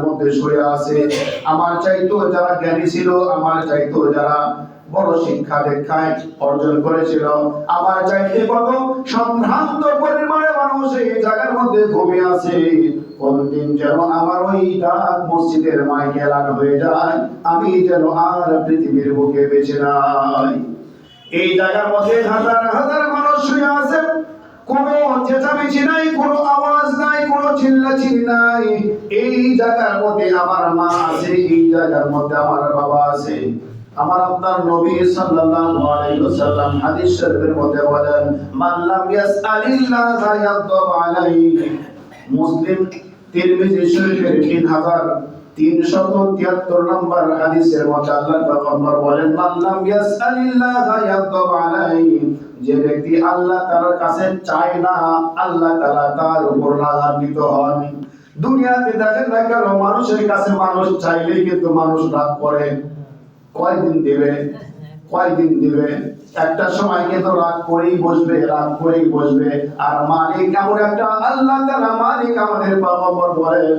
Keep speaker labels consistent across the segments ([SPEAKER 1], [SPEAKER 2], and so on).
[SPEAKER 1] মধ্যে শুয়ে আছে। আমার চাইতো যারা জ্ঞানী ছিল, আমার চাইতো যারা বড় শিক্ষা দীক্ষায় অর্জন করেছিল, আমার চাইতে কত সম্ভ্রান্ত পরিমাণে মানুষ এই জায়গার মধ্যে ঘুমিয়ে আছে। কোনদিন যেন আমার ওই ডাক মসজিদের মাইকে এলাকা হয়ে যায়, আমি যেন আর পৃথিবীর বুকে বেঁচে নাই। এই জায়গার মধ্যে হাজার হাজার মানুষ শুয়ে আছে, কোনো চেঁচামেচি নাই, কোনো আওয়াজ নাই, কোনো চিল্লাচিল্লি নাই। এই জায়গার মধ্যে আমার মা আছে, এই জায়গার মধ্যে আমার বাবা আছে। আমার আপনার নবী সাল্লাল্লাহু আলাইহি ওয়াসাল্লাম হাদিস শরীফের মধ্যে বলেন, মান লাম ইয়াসআলিল্লাহা ইয়াগদাব আলাইহি। মুসলিম তিরমিজি শরীফের 3373 নম্বর হাদিসের মধ্যে আল্লাহর পয়গম্বর বলেন, মান লাম ইয়াসআলিল্লাহা ইয়াগদাব আলাইহি। যে ব্যক্তি আল্লাহ তাআলার কাছে চায় না, আল্লাহ তাআলা তার উপর রাগান্বিত হন। দুনিয়াতে দেখেন না কেন মানুষের কাছে মানুষ চাইলেই কিন্তু মানুষ রাগ করে। কয়দিন দিবে, কয়দিন দিবে, একটা সময় কিন্তু রাগ করেই বসবে, রাগ করেই বসবে। আর মালিক এমন একটা আল্লাহ তাআলা মালিক, আমাদের পয়গম্বর বলেন,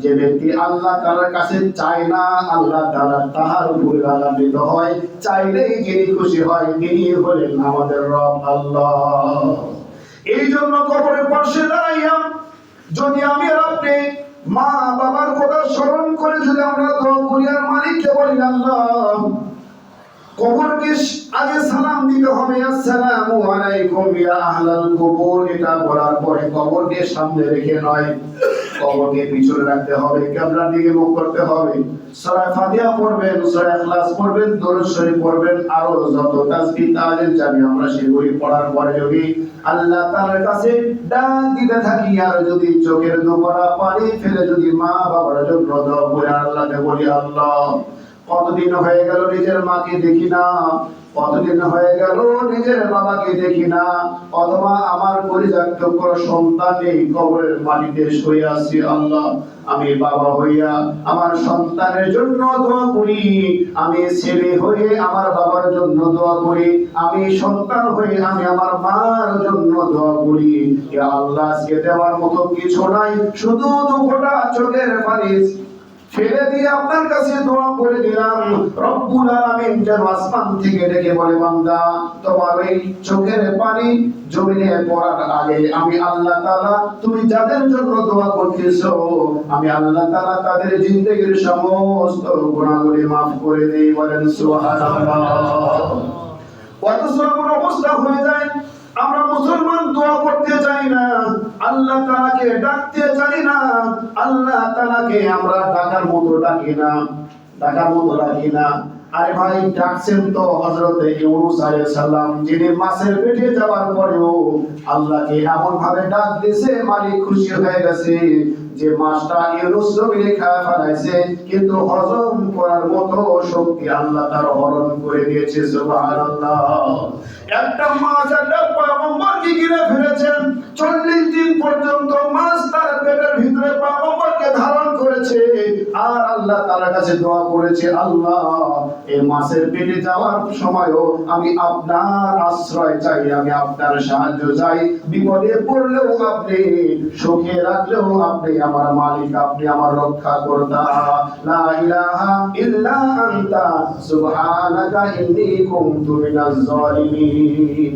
[SPEAKER 1] যে ব্যক্তি আল্লাহ তাআলার কাছে চায় না, আল্লাহ তাআলা তাহার উপরে রাগান্বিত হয়। চাইলেই যিনি খুশি হয় তিনি হলেন আমাদের রব আল্লাহ। এই জন্য কবরের পাশে দাঁড়াইয়া যদি আমি আর আপনি মা বাবার কথা স্মরণ করে যদি আমরা দোয়া করি আর মালিককে বলি, আল্লাহ, কবরকে আগে সালাম দিতে হবে, আসসালামু আলাইকুম ইয়া আহলাল কবর। এটা বলার পরে কবরকে সামনে রেখে নয়, কবরকে পিছনে রাখতে হবে, কিবলার দিকে মুখ করতে হবে। সূরা ফাতিহা পড়বেন, সূরা ইখলাস পড়বেন, দরুদ শরীফ পড়বেন, আরো যত তাসবিহ তাহলিল জানি আমরা সেগুলি পড়ার পরে যদি আল্লাহ তাআলার কাছে ডাক দিতে থাকি, আর যদি চোখের দুপারা পানি ফেলে যদি মা বাবার জন্য দোয়া করে আল্লাহকে বলি, আল্লাহ, কতদিন হয়ে গেল নিজের মাকে দেখি না, কতদিন হয়ে গেল নিজের বাবাকে দেখি না, অথবা আমার পরিত্যক্ত সন্তান এই কবরের মাটিতে শুয়ে আছে। আল্লাহ, আমি বাবা হইয়া আমার সন্তানের জন্য দোয়া করি, আমি ছেলে হয়ে আমার বাবার জন্য দোয়া করি, আমি সন্তান হয়ে আমি আমার মার জন্য দোয়া করি। ইয়া আল্লাহ, আজকে দেওয়ার মতো কিছু নাই, শুধু দুফোঁটা চোখের পানি ফেলে দিয়ে আপনার কাছে দোয়া করে দিলাম। রব্বুল আলামিন যেন আসমান থেকে ডেকে বলে, বান্দা, তোমার এই চোখের পানি জমিনে পড়ার আগে আমি আল্লাহ তাআলা তুমি যাদের জন্য দোয়া করতেছো, আমি আল্লাহ তাআলা তাদের জিন্দেগীর সমস্ত গুনাহগুলি maaf করে দেই। বলেন সুবহানাল্লাহ। অথচ এমন অবস্থা হয়ে যায়, আমরা মুসলমান দোয়া করতে চাই না, আল্লাহ তাআলাকে ডাকতে জানি না, আল্লাহ তাআলাকে আমরা ডাকার মতো ডাকি না, ডাকার মতো ডাকি না। আরে ভাই, ডাকছেন তো হযরত ইউনূস আলাইহিস সালাম, যিনি মাছের পেটে যাওয়ার পরেও আল্লাহকে এমন ভাবে ডাক দিয়েছে, মালিক খুশি হয়ে গেছে যে মাছটা ইউনূস নবীকে খাওয়া ফেলাইছে, কিন্তু হজম করার মতো শক্তি আল্লাহ তার হরণ করে দিয়েছে। সুবহানাল্লাহ। একটা মাছ একটা পয়গম্বরকে ঘিরে ফেলেছেন, 40 দিন পর্যন্ত মাছ তার পেটের ভিতরে পয়গম্বরকে ধারণ করেছে, আর আল্লাহ তাআলার কাছে দোয়া করেছে, আল্লাহ, এই মাছের পেটে যাওয়ার সময়ও আমি আপনার আশ্রয় চাই, আমি আপনার সাহায্য চাই, বিপদে পড়লেও আপনি, সুখে রাখলেও আপনি আমার মালিক, আপনি আমার রক্ষা কর্তা। লা ইলাহা ইল্লা আনতা সুবহানাকা ইন্নী কুনতু মিনাজ জালিমিন।